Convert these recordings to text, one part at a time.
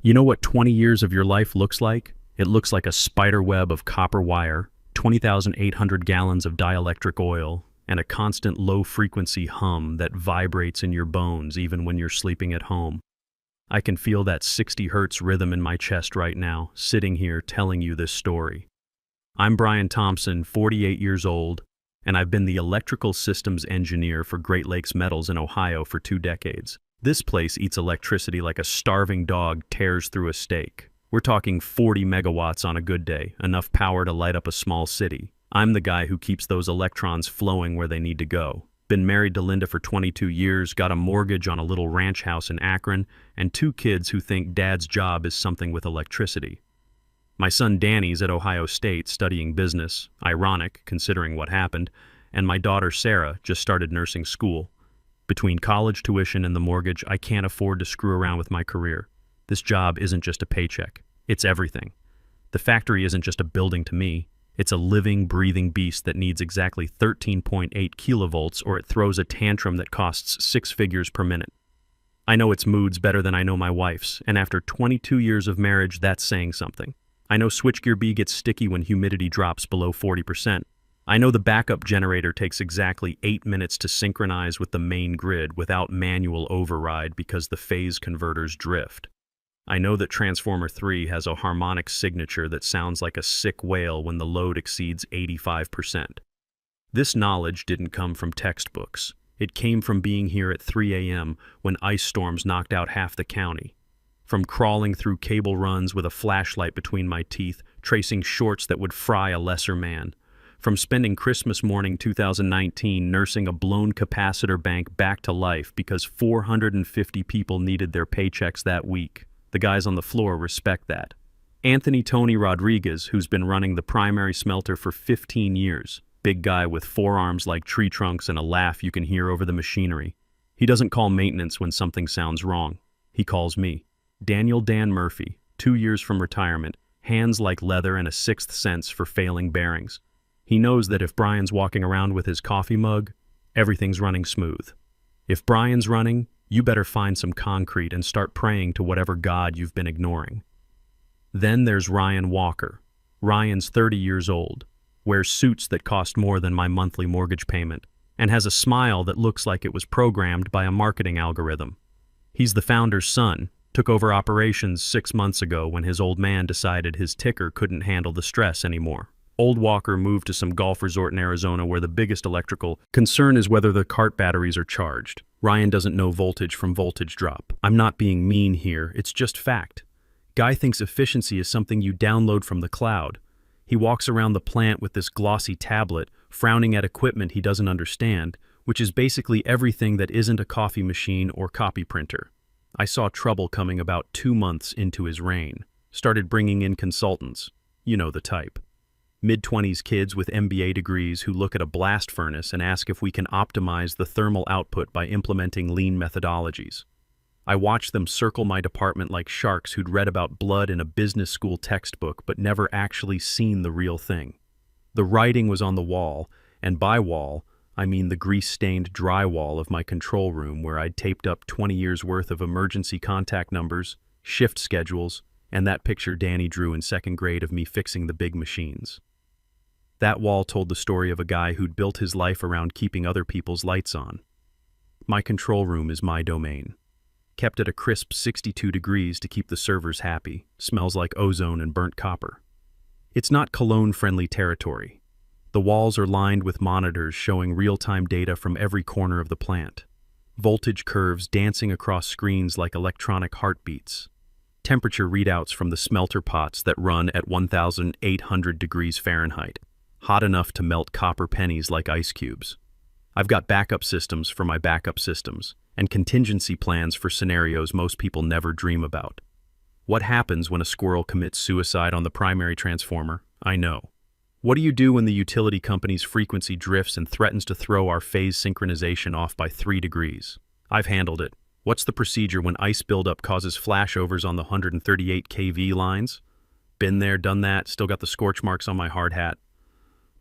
You know what 20 years of your life looks like? It looks like a spider web of copper wire, 20,800 gallons of dielectric oil, and a constant low-frequency hum that vibrates in your bones even when you're sleeping at home. I can feel that 60 hertz rhythm in my chest right now, sitting here telling you this story. I'm Brian Thompson, 48 years old, and I've been the electrical systems engineer for Great Lakes Metals in Ohio for 2 decades. This place eats electricity like a starving dog tears through a steak. We're talking 40 megawatts on a good day, enough power to light up a small city. I'm the guy who keeps those electrons flowing where they need to go. Been married to Linda for 22 years, got a mortgage on a little ranch house in Akron, and 2 kids who think dad's job is something with electricity. My son Danny's at Ohio State studying business, ironic considering what happened, and my daughter Sarah just started nursing school. Between college tuition and the mortgage, I can't afford to screw around with my career. This job isn't just a paycheck. It's everything. The factory isn't just a building to me. It's a living, breathing beast that needs exactly 13.8 kilovolts or it throws a tantrum that costs 6 figures per minute. I know its moods better than I know my wife's, and after 22 years of marriage, that's saying something. I know switchgear B gets sticky when humidity drops below 40%. I know the backup generator takes exactly 8 minutes to synchronize with the main grid without manual override because the phase converters drift. I know that Transformer 3 has a harmonic signature that sounds like a sick whale when the load exceeds 85%. This knowledge didn't come from textbooks. It came from being here at 3 a.m. when ice storms knocked out half the county. From crawling through cable runs with a flashlight between my teeth, tracing shorts that would fry a lesser man. From spending Christmas morning 2019 nursing a blown capacitor bank back to life because 450 people needed their paychecks that week. The guys on the floor respect that. Anthony Tony Rodriguez, who's been running the primary smelter for 15 years, big guy with forearms like tree trunks and a laugh you can hear over the machinery. He doesn't call maintenance when something sounds wrong. He calls me. Daniel Dan Murphy, 2 years from retirement, hands like leather and a sixth sense for failing bearings. He knows that if Brian's walking around with his coffee mug, everything's running smooth. If Brian's running, you better find some concrete and start praying to whatever God you've been ignoring. Then there's Ryan Walker. Ryan's 30 years old, wears suits that cost more than my monthly mortgage payment, and has a smile that looks like it was programmed by a marketing algorithm. He's the founder's son, took over operations 6 months ago when his old man decided his ticker couldn't handle the stress anymore. Old Walker moved to some golf resort in Arizona where the biggest electrical concern is whether the cart batteries are charged. Ryan doesn't know voltage from voltage drop. I'm not being mean here, it's just fact. Guy thinks efficiency is something you download from the cloud. He walks around the plant with this glossy tablet, frowning at equipment he doesn't understand, which is basically everything that isn't a coffee machine or copy printer. I saw trouble coming about 2 months into his reign. Started bringing in consultants. You know the type. Mid-20s kids with MBA degrees who look at a blast furnace and ask if we can optimize the thermal output by implementing lean methodologies. I watched them circle my department like sharks who'd read about blood in a business school textbook but never actually seen the real thing. The writing was on the wall, and by wall, I mean the grease-stained drywall of my control room where I'd taped up 20 years' worth of emergency contact numbers, shift schedules, and that picture Danny drew in 2nd grade of me fixing the big machines. That wall told the story of a guy who'd built his life around keeping other people's lights on. My control room is my domain. Kept at a crisp 62 degrees to keep the servers happy, smells like ozone and burnt copper. It's not cologne-friendly territory. The walls are lined with monitors showing real-time data from every corner of the plant. Voltage curves dancing across screens like electronic heartbeats. Temperature readouts from the smelter pots that run at 1,800 degrees Fahrenheit. Hot enough to melt copper pennies like ice cubes. I've got backup systems for my backup systems, and contingency plans for scenarios most people never dream about. What happens when a squirrel commits suicide on the primary transformer? I know. What do you do when the utility company's frequency drifts and threatens to throw our phase synchronization off by 3 degrees? I've handled it. What's the procedure when ice buildup causes flashovers on the 138 kV lines? Been there, done that, still got the scorch marks on my hard hat.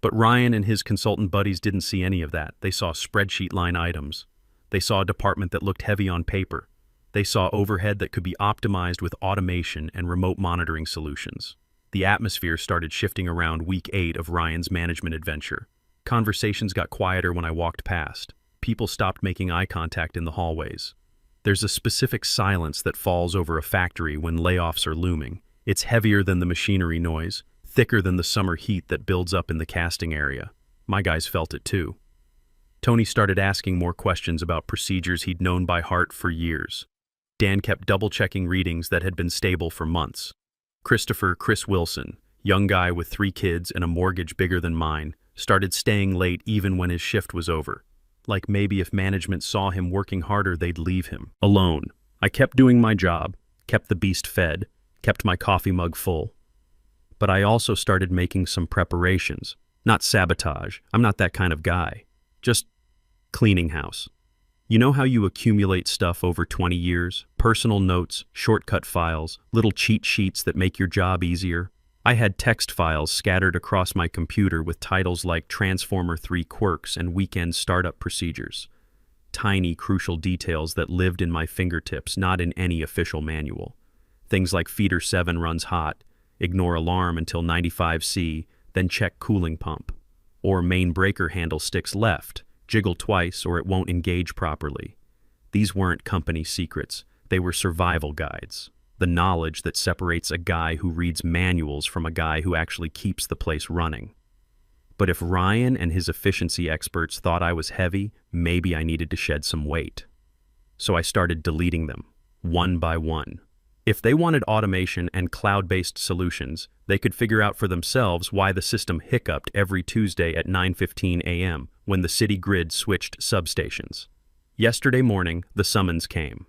But Ryan and his consultant buddies didn't see any of that. They saw spreadsheet line items. They saw a department that looked heavy on paper. They saw overhead that could be optimized with automation and remote monitoring solutions. The atmosphere started shifting around week 8 of Ryan's management adventure. Conversations got quieter when I walked past. People stopped making eye contact in the hallways. There's a specific silence that falls over a factory when layoffs are looming. It's heavier than the machinery noise, thicker than the summer heat that builds up in the casting area. My guys felt it too. Tony started asking more questions about procedures he'd known by heart for years. Dan kept double-checking readings that had been stable for months. Chris Wilson, young guy with 3 kids and a mortgage bigger than mine, started staying late even when his shift was over. Like maybe if management saw him working harder, they'd leave him alone. I kept doing my job, kept the beast fed, kept my coffee mug full. But I also started making some preparations. Not sabotage, I'm not that kind of guy. Just cleaning house. You know how you accumulate stuff over 20 years? Personal notes, shortcut files, little cheat sheets that make your job easier. I had text files scattered across my computer with titles like Transformer 3 quirks and weekend startup procedures. Tiny, crucial details that lived in my fingertips, not in any official manual. Things like feeder 7 runs hot, ignore alarm until 95C, then check cooling pump. Or main breaker handle sticks left, jiggle twice or it won't engage properly. These weren't company secrets, they were survival guides. The knowledge that separates a guy who reads manuals from a guy who actually keeps the place running. But if Ryan and his efficiency experts thought I was heavy, maybe I needed to shed some weight. So I started deleting them, one by one. If they wanted automation and cloud-based solutions, they could figure out for themselves why the system hiccuped every Tuesday at 9:15 a.m. when the city grid switched substations. Yesterday morning, the summons came.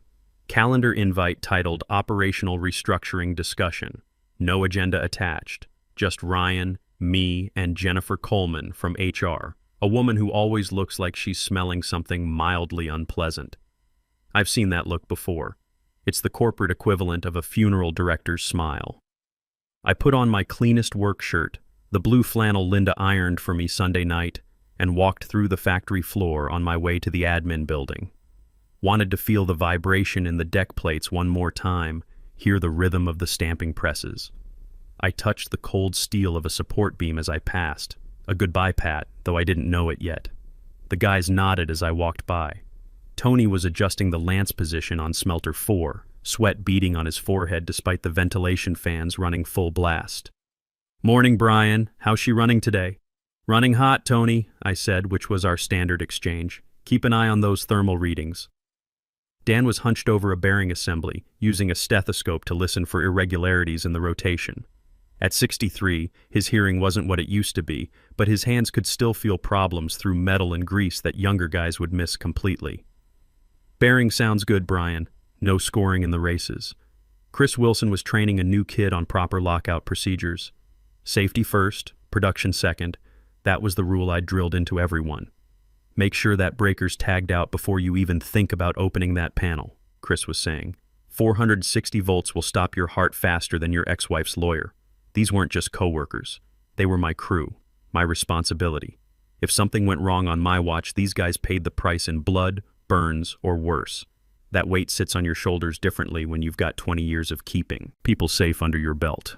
Calendar invite titled Operational Restructuring Discussion. No agenda attached. Just Ryan, me, and Jennifer Coleman from HR, a woman who always looks like she's smelling something mildly unpleasant. I've seen that look before. It's the corporate equivalent of a funeral director's smile. I put on my cleanest work shirt, the blue flannel Linda ironed for me Sunday night, and walked through the factory floor on my way to the admin building. Wanted to feel the vibration in the deck plates one more time, hear the rhythm of the stamping presses. I touched the cold steel of a support beam as I passed, a goodbye pat, though I didn't know it yet. The guys nodded as I walked by. Tony was adjusting the lance position on Smelter 4, sweat beading on his forehead despite the ventilation fans running full blast. "Morning, Brian. How's she running today?" "Running hot, Tony," I said, which was our standard exchange. "Keep an eye on those thermal readings." Dan was hunched over a bearing assembly, using a stethoscope to listen for irregularities in the rotation. At 63, his hearing wasn't what it used to be, but his hands could still feel problems through metal and grease that younger guys would miss completely. "Bearing sounds good, Brian. No scoring in the races." Chris Wilson was training a new kid on proper lockout procedures. Safety first, production second. That was the rule I'd drilled into everyone. "Make sure that breaker's tagged out before you even think about opening that panel," Chris was saying. 460 volts will stop your heart faster than your ex-wife's lawyer. These weren't just coworkers. They were my crew, my responsibility. If something went wrong on my watch, these guys paid the price in blood, burns, or worse. That weight sits on your shoulders differently when you've got 20 years of keeping people safe under your belt.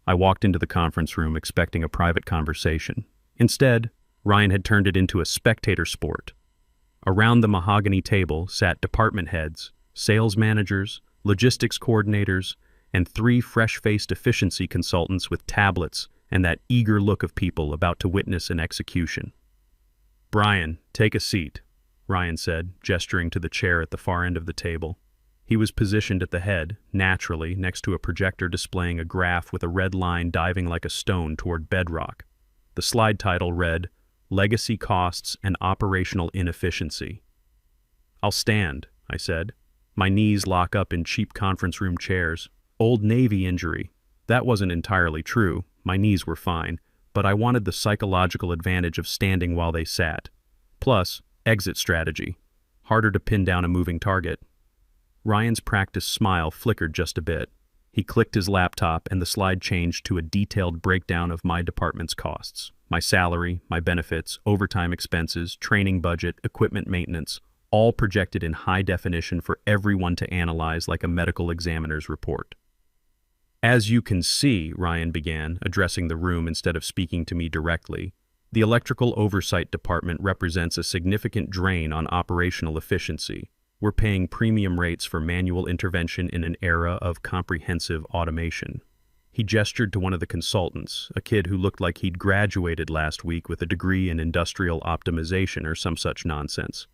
I walked into the conference room expecting a private conversation. Instead, Ryan had turned it into a spectator sport. Around the mahogany table sat department heads, sales managers, logistics coordinators, and 3 fresh-faced efficiency consultants with tablets and that eager look of people about to witness an execution. "Brian, take a seat," Ryan said, gesturing to the chair at the far end of the table. He was positioned at the head, naturally, next to a projector displaying a graph with a red line diving like a stone toward bedrock. The slide title read, "Legacy Costs and Operational Inefficiency." "I'll stand," I said. My knees lock up in cheap conference room chairs. Old Navy injury. That wasn't entirely true. My knees were fine, but I wanted the psychological advantage of standing while they sat. Plus, exit strategy. Harder to pin down a moving target. Ryan's practiced smile flickered just a bit. He clicked his laptop and the slide changed to a detailed breakdown of my department's costs. My salary, my benefits, overtime expenses, training budget, equipment maintenance, all projected in high definition for everyone to analyze like a medical examiner's report. As you can see, Ryan began, addressing the room instead of speaking to me directly, the Electrical Oversight Department represents a significant drain on operational efficiency. We're paying premium rates for manual intervention in an era of comprehensive automation. He gestured to one of the consultants, a kid who looked like he'd graduated last week with a degree in industrial optimization or some such nonsense.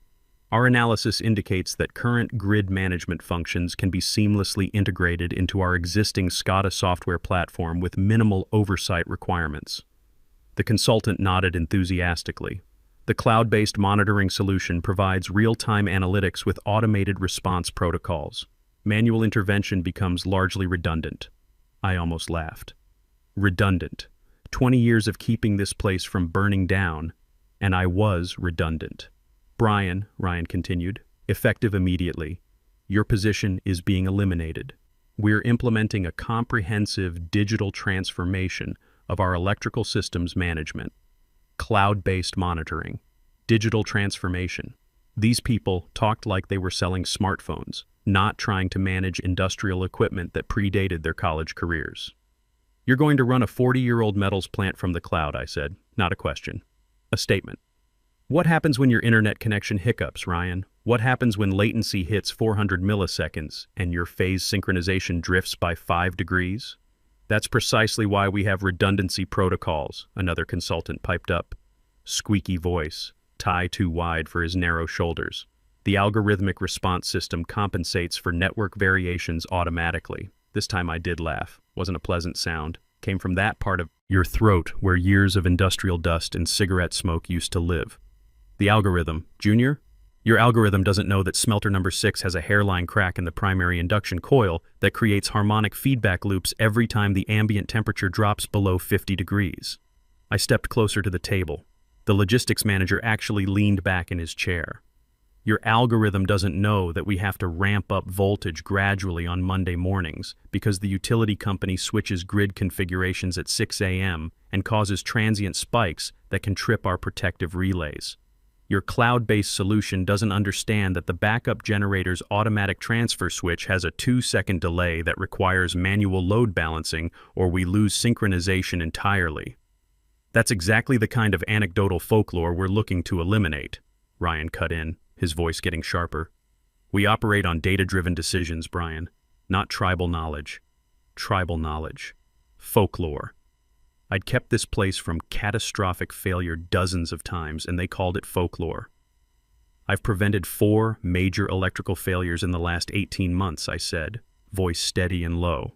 Our analysis indicates that current grid management functions can be seamlessly integrated into our existing SCADA software platform with minimal oversight requirements. The consultant nodded enthusiastically. The cloud-based monitoring solution provides real-time analytics with automated response protocols. Manual intervention becomes largely redundant. I almost laughed. Redundant. 20 years of keeping this place from burning down, and I was redundant. Brian, Ryan continued, effective immediately. Your position is being eliminated. We're implementing a comprehensive digital transformation of our electrical systems management. Cloud-based monitoring. Digital transformation. These people talked like they were selling smartphones, not trying to manage industrial equipment that predated their college careers. You're going to run a 40-year-old metals plant from the cloud, I said. Not a question. A statement. What happens when your internet connection hiccups, Ryan? What happens when latency hits 400 milliseconds and your phase synchronization drifts by 5 degrees? That's precisely why we have redundancy protocols, another consultant piped up. Squeaky voice, tie too wide for his narrow shoulders. The algorithmic response system compensates for network variations automatically. This time I did laugh. Wasn't a pleasant sound. Came from that part of your throat where years of industrial dust and cigarette smoke used to live. The algorithm, Junior? Your algorithm doesn't know that smelter number 6 has a hairline crack in the primary induction coil that creates harmonic feedback loops every time the ambient temperature drops below 50 degrees. I stepped closer to the table. The logistics manager actually leaned back in his chair. Your algorithm doesn't know that we have to ramp up voltage gradually on Monday mornings because the utility company switches grid configurations at 6 a.m. and causes transient spikes that can trip our protective relays. Your cloud-based solution doesn't understand that the backup generator's automatic transfer switch has a 2-second delay that requires manual load balancing or we lose synchronization entirely. That's exactly the kind of anecdotal folklore we're looking to eliminate, Ryan cut in, his voice getting sharper. We operate on data-driven decisions, Brian, not tribal knowledge. Tribal knowledge. Folklore. I'd kept this place from catastrophic failure dozens of times, and they called it folklore. I've prevented 4 major electrical failures in the last 18 months, I said, voice steady and low.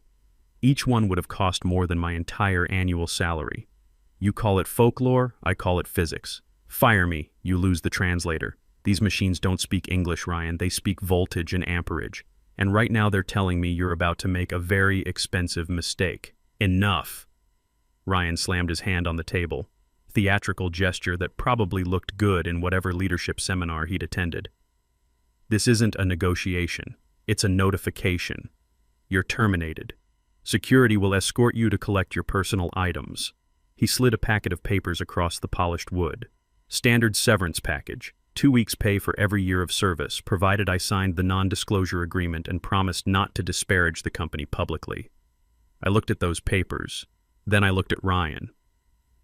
Each one would have cost more than my entire annual salary. You call it folklore, I call it physics. Fire me, you lose the translator. These machines don't speak English, Ryan, they speak voltage and amperage. And right now they're telling me you're about to make a very expensive mistake. Enough. Ryan slammed his hand on the table, theatrical gesture that probably looked good in whatever leadership seminar he'd attended. This isn't a negotiation. It's a notification. You're terminated. Security will escort you to collect your personal items. He slid a packet of papers across the polished wood. Standard severance package. 2 weeks' pay for every year of service, provided I signed the non-disclosure agreement and promised not to disparage the company publicly. I looked at those papers. Then I looked at Ryan.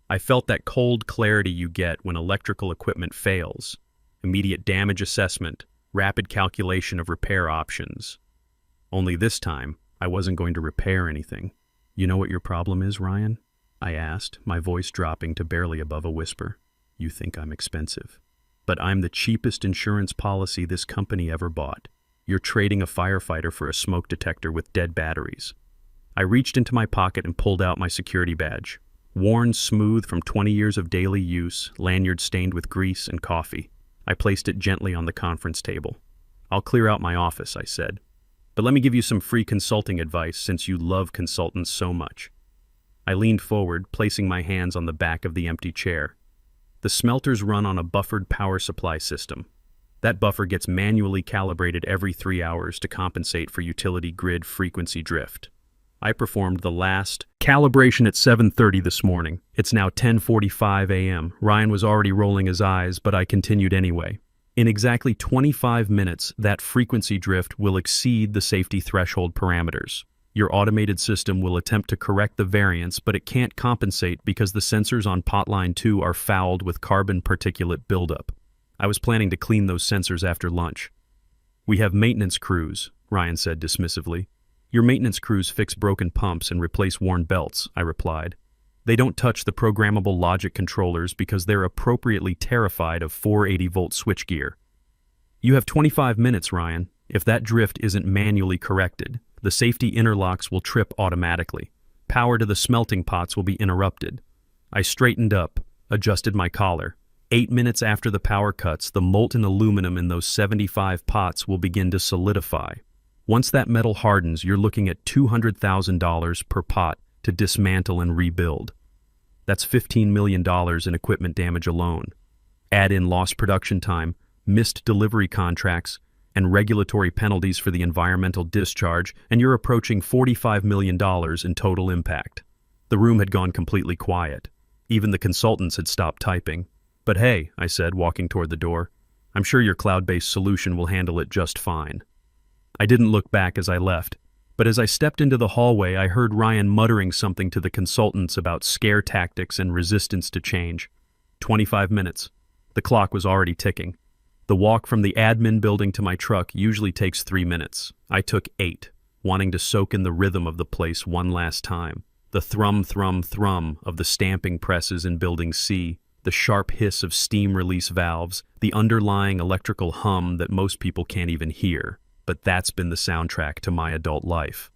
I felt that cold clarity you get when electrical equipment fails. Immediate damage assessment, rapid calculation of repair options. Only this time, I wasn't going to repair anything. You know what your problem is, Ryan? I asked, my voice dropping to barely above a whisper. You think I'm expensive. But I'm the cheapest insurance policy this company ever bought. You're trading a firefighter for a smoke detector with dead batteries. I reached into my pocket and pulled out my security badge. Worn smooth from 20 years of daily use, lanyard stained with grease and coffee. I placed it gently on the conference table. I'll clear out my office, I said. But let me give you some free consulting advice since you love consultants so much. I leaned forward, placing my hands on the back of the empty chair. The smelters run on a buffered power supply system. That buffer gets manually calibrated every 3 hours to compensate for utility grid frequency drift. I performed the last calibration at 7:30 this morning. It's now 10:45 a.m. Ryan was already rolling his eyes, but I continued anyway. In exactly 25 minutes, that frequency drift will exceed the safety threshold parameters. Your automated system will attempt to correct the variance, but it can't compensate because the sensors on pot line 2 are fouled with carbon particulate buildup. I was planning to clean those sensors after lunch. "We have maintenance crews," Ryan said dismissively. "Your maintenance crews fix broken pumps and replace worn belts," I replied. "They don't touch the programmable logic controllers because they're appropriately terrified of 480-volt switchgear." "You have 25 minutes, Ryan. If that drift isn't manually corrected, the safety interlocks will trip automatically. Power to the smelting pots will be interrupted." I straightened up, adjusted my collar. 8 minutes after the power cuts, the molten aluminum in those 75 pots will begin to solidify. Once that metal hardens, you're looking at $200,000 per pot to dismantle and rebuild. That's $15 million in equipment damage alone. Add in lost production time, missed delivery contracts, and regulatory penalties for the environmental discharge, and you're approaching $45 million in total impact. The room had gone completely quiet. Even the consultants had stopped typing. "But hey," I said, walking toward the door, "I'm sure your cloud-based solution will handle it just fine." I didn't look back as I left, but as I stepped into the hallway, I heard Ryan muttering something to the consultants about scare tactics and resistance to change. 25 minutes. The clock was already ticking. The walk from the admin building to my truck usually takes 3 minutes. I took 8, wanting to soak in the rhythm of the place one last time. The thrum, thrum, thrum of the stamping presses in Building C, the sharp hiss of steam release valves, the underlying electrical hum that most people can't even hear. But that's been the soundtrack to my adult life.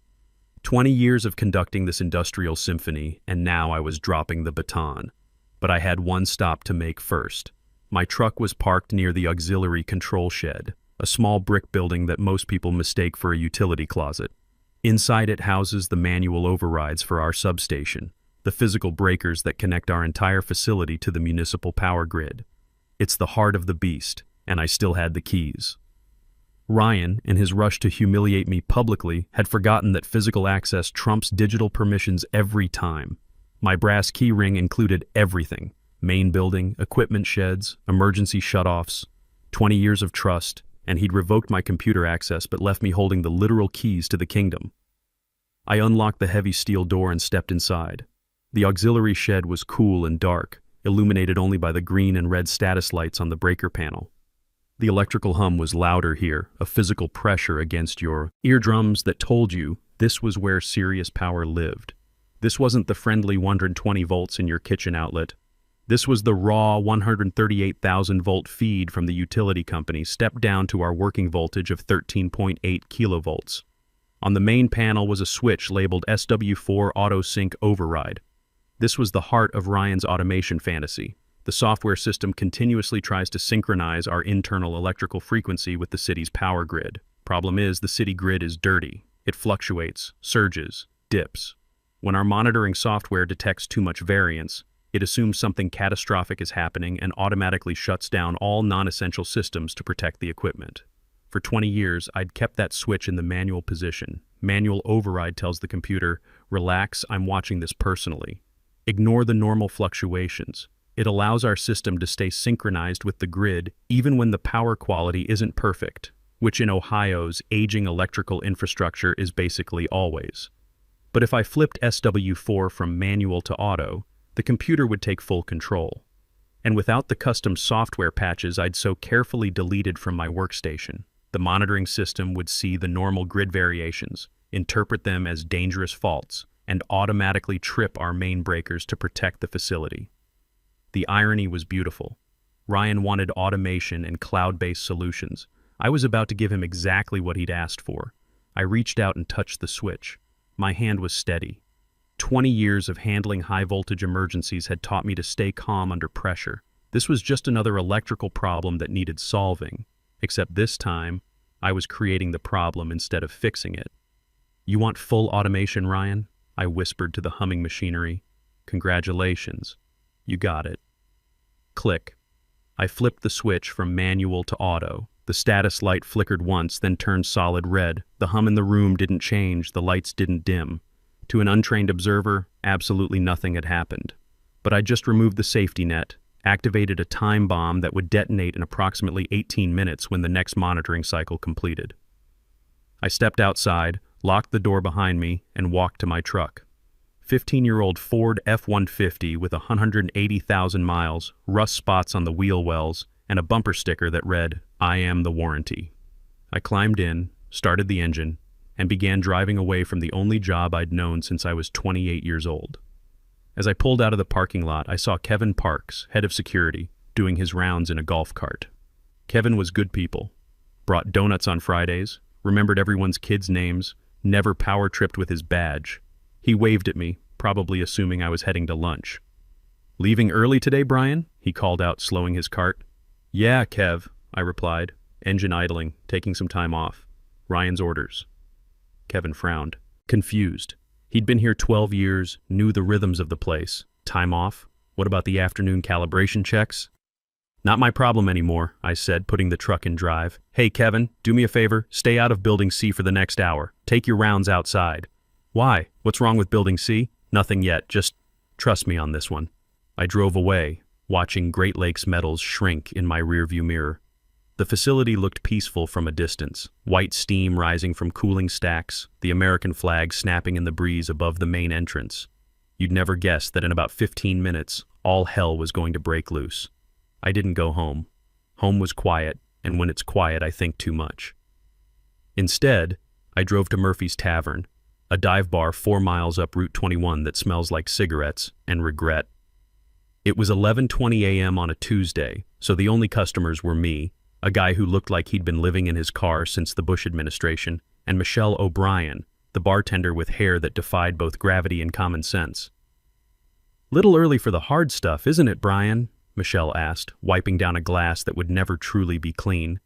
20 years of conducting this industrial symphony, and now I was dropping the baton. But I had one stop to make first. My truck was parked near the auxiliary control shed, a small brick building that most people mistake for a utility closet. Inside it houses the manual overrides for our substation, the physical breakers that connect our entire facility to the municipal power grid. It's the heart of the beast, and I still had the keys. Ryan, in his rush to humiliate me publicly, had forgotten that physical access trumps digital permissions every time. My brass key ring included everything: main building, equipment sheds, emergency shutoffs, 20 years of trust, and he'd revoked my computer access but left me holding the literal keys to the kingdom. I unlocked the heavy steel door and stepped inside. The auxiliary shed was cool and dark, illuminated only by the green and red status lights on the breaker panel. The electrical hum was louder here, a physical pressure against your eardrums that told you this was where serious power lived. This wasn't the friendly 120 volts in your kitchen outlet. This was the raw 138,000-volt feed from the utility company stepped down to our working voltage of 13.8 kilovolts. On the main panel was a switch labeled SW4 Auto Sync Override. This was the heart of Ryan's automation fantasy. The software system continuously tries to synchronize our internal electrical frequency with the city's power grid. Problem is, the city grid is dirty. It fluctuates, surges, dips. When our monitoring software detects too much variance, it assumes something catastrophic is happening and automatically shuts down all non-essential systems to protect the equipment. For 20 years, I'd kept that switch in the manual position. Manual override tells the computer, "Relax, I'm watching this personally." Ignore the normal fluctuations. It allows our system to stay synchronized with the grid even when the power quality isn't perfect, which in Ohio's aging electrical infrastructure is basically always. But if I flipped SW4 from manual to auto, the computer would take full control. And without the custom software patches I'd so carefully deleted from my workstation, the monitoring system would see the normal grid variations, interpret them as dangerous faults, and automatically trip our main breakers to protect the facility. The irony was beautiful. Ryan wanted automation and cloud-based solutions. I was about to give him exactly what he'd asked for. I reached out and touched the switch. My hand was steady. 20 years of handling high-voltage emergencies had taught me to stay calm under pressure. This was just another electrical problem that needed solving, except this time, I was creating the problem instead of fixing it. "You want full automation, Ryan?" I whispered to the humming machinery. "Congratulations. You got it." Click. I flipped the switch from manual to auto. The status light flickered once, then turned solid red. The hum in the room didn't change, the lights didn't dim. To an untrained observer, absolutely nothing had happened. But I just removed the safety net, activated a time bomb that would detonate in approximately 18 minutes when the next monitoring cycle completed. I stepped outside, locked the door behind me, and walked to my truck. 15-year-old Ford F-150 with 180,000 miles, rust spots on the wheel wells, and a bumper sticker that read, "I am the warranty." I climbed in, started the engine, and began driving away from the only job I'd known since I was 28 years old. As I pulled out of the parking lot, I saw Kevin Parks, head of security, doing his rounds in a golf cart. Kevin was good people. Brought donuts on Fridays, remembered everyone's kids' names, never power-tripped with his badge. He waved at me, probably assuming I was heading to lunch. "Leaving early today, Brian?" he called out, slowing his cart. "Yeah, Kev," I replied, engine idling, taking some time off. "Ryan's orders." Kevin frowned, confused. He'd been here 12 years, knew the rhythms of the place. Time off? What about the afternoon calibration checks? "Not my problem anymore," I said, putting the truck in drive. "Hey, Kevin, do me a favor, stay out of Building C for the next hour. Take your rounds outside." "Why? What's wrong with Building C?" "Nothing yet, just trust me on this one." I drove away, watching Great Lakes Metals shrink in my rearview mirror. The facility looked peaceful from a distance, white steam rising from cooling stacks, the American flag snapping in the breeze above the main entrance. You'd never guess that in about 15 minutes, all hell was going to break loose. I didn't go home. Home was quiet, and when it's quiet, I think too much. Instead, I drove to Murphy's Tavern, a dive bar 4 miles up Route 21 that smells like cigarettes and regret. It was 11:20 a.m. on a Tuesday, so the only customers were me, a guy who looked like he'd been living in his car since the Bush administration, and Michelle O'Brien, the bartender with hair that defied both gravity and common sense. "Little early for the hard stuff, isn't it, Brian?" Michelle asked, wiping down a glass that would never truly be clean.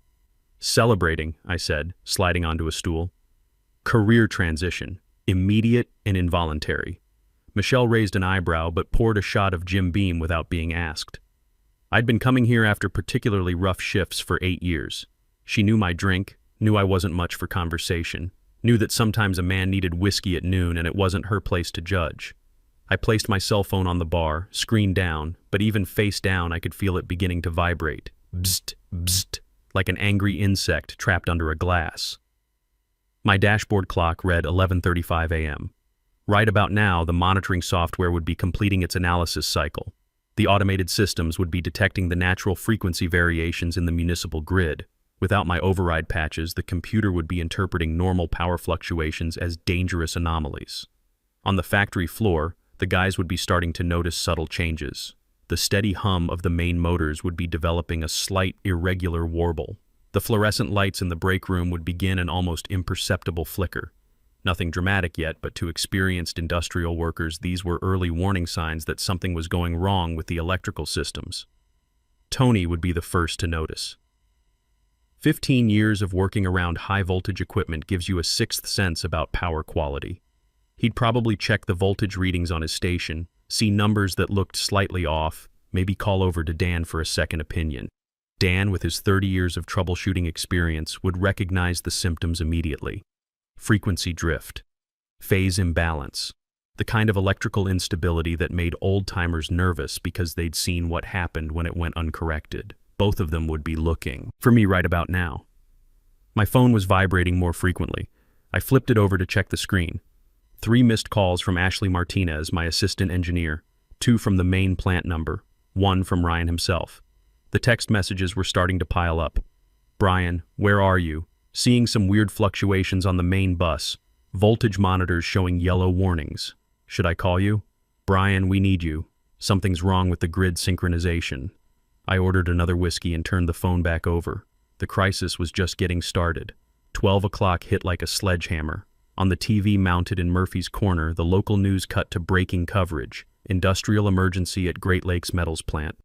"Celebrating," I said, sliding onto a stool. "Career transition, immediate and involuntary." Michelle raised an eyebrow but poured a shot of Jim Beam without being asked. I'd been coming here after particularly rough shifts for 8 years. She knew my drink, knew I wasn't much for conversation, knew that sometimes a man needed whiskey at noon and it wasn't her place to judge. I placed my cell phone on the bar, screen down, but even face down I could feel it beginning to vibrate. Bzzt, bzzt, like an angry insect trapped under a glass. My dashboard clock read 11:35 a.m. Right about now, the monitoring software would be completing its analysis cycle. The automated systems would be detecting the natural frequency variations in the municipal grid. Without my override patches, the computer would be interpreting normal power fluctuations as dangerous anomalies. On the factory floor, the guys would be starting to notice subtle changes. The steady hum of the main motors would be developing a slight, irregular warble. The fluorescent lights in the break room would begin an almost imperceptible flicker. Nothing dramatic yet, but to experienced industrial workers, these were early warning signs that something was going wrong with the electrical systems. Tony would be the first to notice. 15 years of working around high-voltage equipment gives you a sixth sense about power quality. He'd probably check the voltage readings on his station, see numbers that looked slightly off, maybe call over to Dan for a second opinion. Dan, with his 30 years of troubleshooting experience, would recognize the symptoms immediately. Frequency drift, phase imbalance, the kind of electrical instability that made old-timers nervous because they'd seen what happened when it went uncorrected. Both of them would be looking for me right about now. My phone was vibrating more frequently. I flipped it over to check the screen. 3 missed calls from Ashley Martinez, my assistant engineer, 2 from the main plant number, 1 from Ryan himself. The text messages were starting to pile up. "Brian, where are you? Seeing some weird fluctuations on the main bus. Voltage monitors showing yellow warnings. Should I call you? Brian, we need you. Something's wrong with the grid synchronization." I ordered another whiskey and turned the phone back over. The crisis was just getting started. 12 o'clock hit like a sledgehammer. On the TV mounted in Murphy's Corner, the local news cut to breaking coverage. Industrial emergency at Great Lakes Metals plant.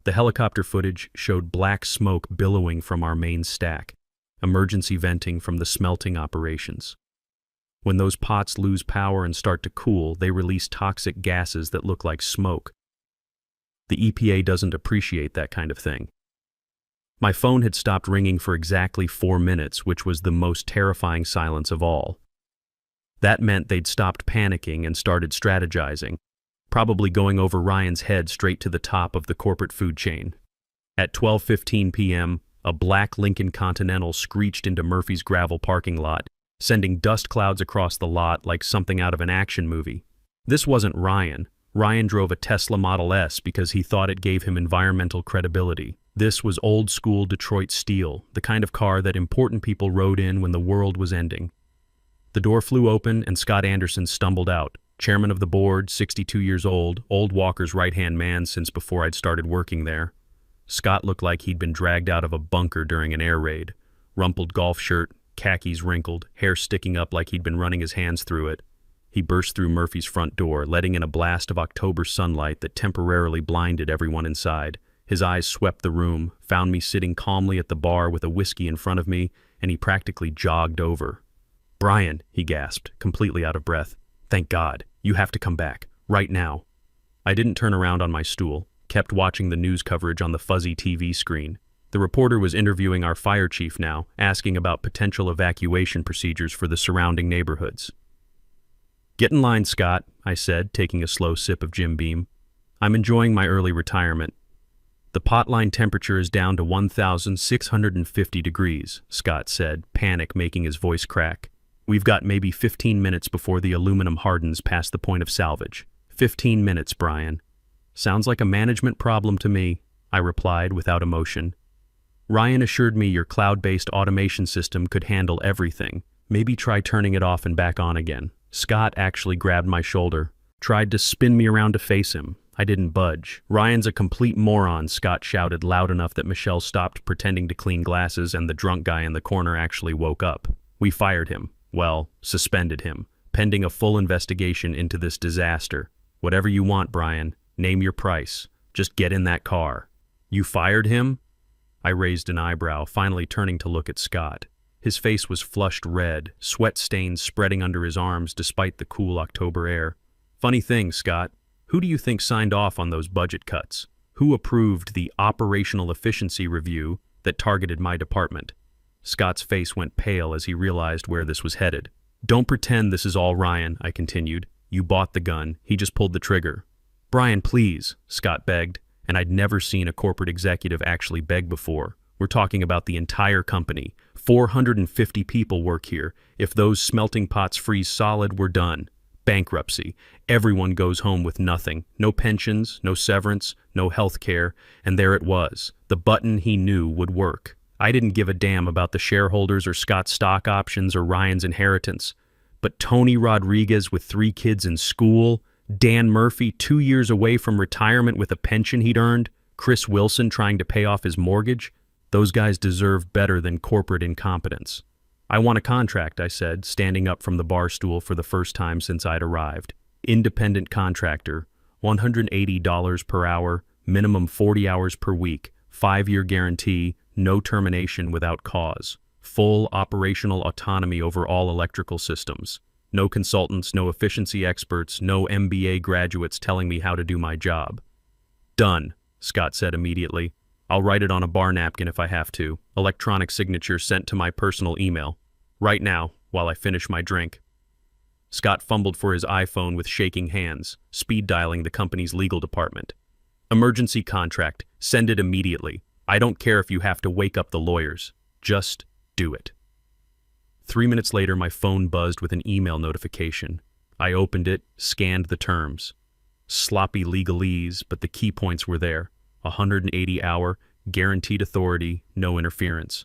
The helicopter footage showed black smoke billowing from our main stack. Emergency venting from the smelting operations. When those pots lose power and start to cool, they release toxic gases that look like smoke. The EPA doesn't appreciate that kind of thing. My phone had stopped ringing for exactly 4 minutes, which was the most terrifying silence of all. That meant they'd stopped panicking and started strategizing. probably going over Ryan's head straight to the top of the corporate food chain. At 12:15 p.m., a black Lincoln Continental screeched into Murphy's gravel parking lot, sending dust clouds across the lot like something out of an action movie. This wasn't Ryan. Ryan drove a Tesla Model S because he thought it gave him environmental credibility. This was old-school Detroit steel, the kind of car that important people rode in when the world was ending. The door flew open and Scott Anderson stumbled out, chairman of the board, 62 years old Walker's right-hand man since before I'd started working there. Scott looked like he'd been dragged out of a bunker during an air raid. Rumpled golf shirt, khakis wrinkled, hair sticking up like he'd been running his hands through it. He burst through Murphy's front door, letting in a blast of October sunlight that temporarily blinded everyone inside. His eyes swept the room, found me sitting calmly at the bar with a whiskey in front of me, and he practically jogged over. "Brian," he gasped, completely out of breath. "Thank God. You have to come back. Right now." I didn't turn around on my stool, kept watching the news coverage on the fuzzy TV screen. The reporter was interviewing our fire chief now, asking about potential evacuation procedures for the surrounding neighborhoods. "Get in line, Scott," I said, taking a slow sip of Jim Beam. "I'm enjoying my early retirement." "The potline temperature is down to 1,650 degrees, Scott said, panic making his voice crack. "We've got maybe 15 minutes before the aluminum hardens past the point of salvage. 15 minutes, Brian." "Sounds like a management problem to me," I replied without emotion. "Ryan assured me your cloud-based automation system could handle everything. Maybe try turning it off and back on again." Scott actually grabbed my shoulder, tried to spin me around to face him. I didn't budge. "Ryan's a complete moron," Scott shouted loud enough that Michelle stopped pretending to clean glasses and the drunk guy in the corner actually woke up. "We fired him. Well, suspended him, pending a full investigation into this disaster. Whatever you want, Brian. Name your price. Just get in that car." "You fired him?" I raised an eyebrow, finally turning to look at Scott. His face was flushed red, sweat stains spreading under his arms despite the cool October air. "Funny thing, Scott. Who do you think signed off on those budget cuts? Who approved the operational efficiency review that targeted my department?" Scott's face went pale as he realized where this was headed. "Don't pretend this is all Ryan," I continued. "You bought the gun. He just pulled the trigger." "Brian, please," Scott begged, and I'd never seen a corporate executive actually beg before. "We're talking about the entire company. 450 people work here. If those smelting pots freeze solid, we're done. Bankruptcy. Everyone goes home with nothing. No pensions, no severance, no health care, and there it was. The button he knew would work. I didn't give a damn about the shareholders or Scott's stock options or Ryan's inheritance. But Tony Rodriguez with 3 kids in school, Dan Murphy 2 years away from retirement with a pension he'd earned, Chris Wilson trying to pay off his mortgage, those guys deserve better than corporate incompetence. "I want a contract," I said, standing up from the bar stool for the first time since I'd arrived. "Independent contractor, $180 per hour, minimum 40 hours per week, 5-year guarantee, no termination without cause. Full operational autonomy over all electrical systems. No consultants, no efficiency experts, no MBA graduates telling me how to do my job." "Done," Scott said immediately. "I'll write it on a bar napkin if I have to. Electronic signature sent to my personal email. Right now, while I finish my drink." Scott fumbled for his iPhone with shaking hands, speed dialing the company's legal department. "Emergency contract. Send it immediately. I don't care if you have to wake up the lawyers. Just do it." 3 minutes later, my phone buzzed with an email notification. I opened it, scanned the terms. Sloppy legalese, but the key points were there. 180-hour, guaranteed authority, no interference.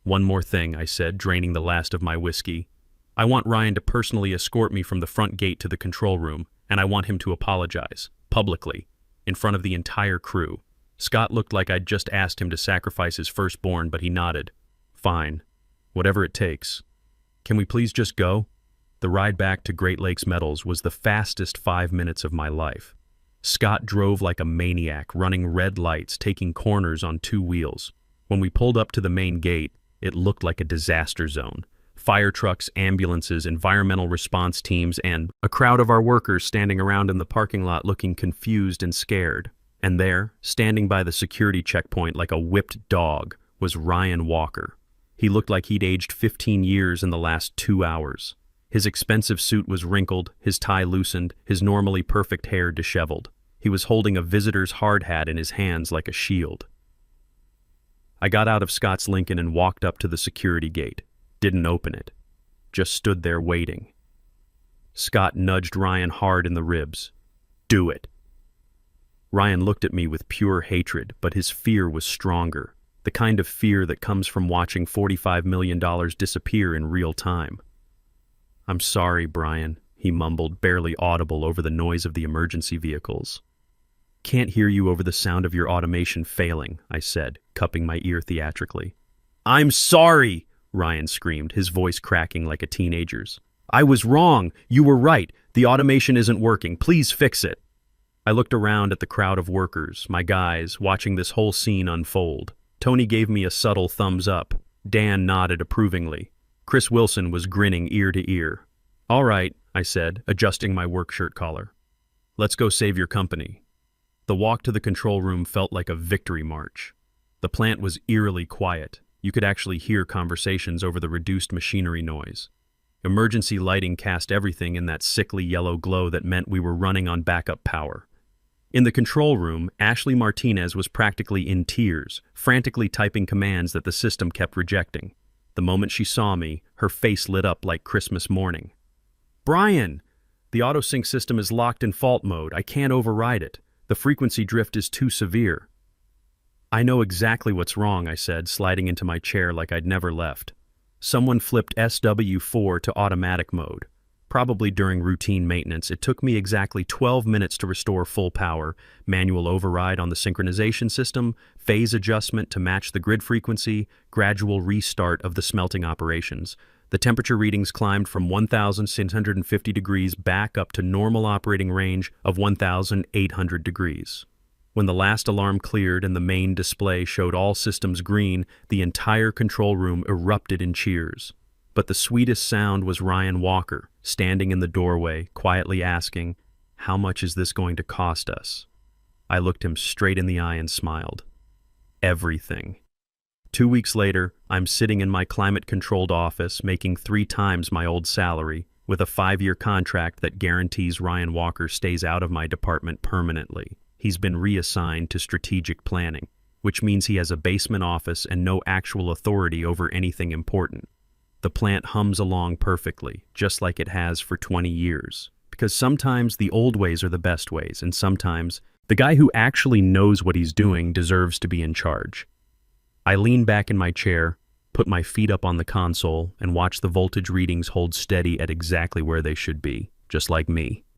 "One more thing," I said, draining the last of my whiskey. "I want Ryan to personally escort me from the front gate to the control room, and I want him to apologize, publicly, in front of the entire crew." Scott looked like I'd just asked him to sacrifice his firstborn, but he nodded. "Fine. Whatever it takes. Can we please just go?" The ride back to Great Lakes Metals was the fastest 5 minutes of my life. Scott drove like a maniac, running red lights, taking corners on 2 wheels. When we pulled up to the main gate, it looked like a disaster zone. Fire trucks, ambulances, environmental response teams, and a crowd of our workers standing around in the parking lot looking confused and scared. And there, standing by the security checkpoint like a whipped dog, was Ryan Walker. He looked like he'd aged 15 years in the last 2 hours. His expensive suit was wrinkled, his tie loosened, his normally perfect hair disheveled. He was holding a visitor's hard hat in his hands like a shield. I got out of Scott's Lincoln and walked up to the security gate. Didn't open it. Just stood there waiting. Scott nudged Ryan hard in the ribs. "Do it." Ryan looked at me with pure hatred, but his fear was stronger. The kind of fear that comes from watching $45 million disappear in real time. "I'm sorry, Brian," he mumbled, barely audible over the noise of the emergency vehicles. "Can't hear you over the sound of your automation failing," I said, cupping my ear theatrically. "I'm sorry!" Ryan screamed, his voice cracking like a teenager's. "I was wrong. You were right. The automation isn't working. Please fix it." I looked around at the crowd of workers, my guys, watching this whole scene unfold. Tony gave me a subtle thumbs up. Dan nodded approvingly. Chris Wilson was grinning ear to ear. "All right," I said, adjusting my work shirt collar. "Let's go save your company." The walk to the control room felt like a victory march. The plant was eerily quiet. You could actually hear conversations over the reduced machinery noise. Emergency lighting cast everything in that sickly yellow glow that meant we were running on backup power. In the control room, Ashley Martinez was practically in tears, frantically typing commands that the system kept rejecting. The moment she saw me, her face lit up like Christmas morning. "Brian! The autosync system is locked in fault mode. I can't override it. The frequency drift is too severe." "I know exactly what's wrong," I said, sliding into my chair like I'd never left. "Someone flipped SW4 to automatic mode. Probably during routine maintenance. It took me exactly 12 minutes to restore full power, manual override on the synchronization system, phase adjustment to match the grid frequency, gradual restart of the smelting operations. The temperature readings climbed from 1,650 degrees back up to normal operating range of 1,800 degrees. When the last alarm cleared and the main display showed all systems green, the entire control room erupted in cheers. But the sweetest sound was Ryan Walker, standing in the doorway, quietly asking, "How much is this going to cost us?" I looked him straight in the eye and smiled. "Everything." 2 weeks later, I'm sitting in my climate-controlled office, making 3 times my old salary, with a 5-year contract that guarantees Ryan Walker stays out of my department permanently. He's been reassigned to strategic planning, which means he has a basement office and no actual authority over anything important. The plant hums along perfectly, just like it has for 20 years. Because sometimes the old ways are the best ways, and sometimes the guy who actually knows what he's doing deserves to be in charge. I lean back in my chair, put my feet up on the console, and watch the voltage readings hold steady at exactly where they should be, just like me.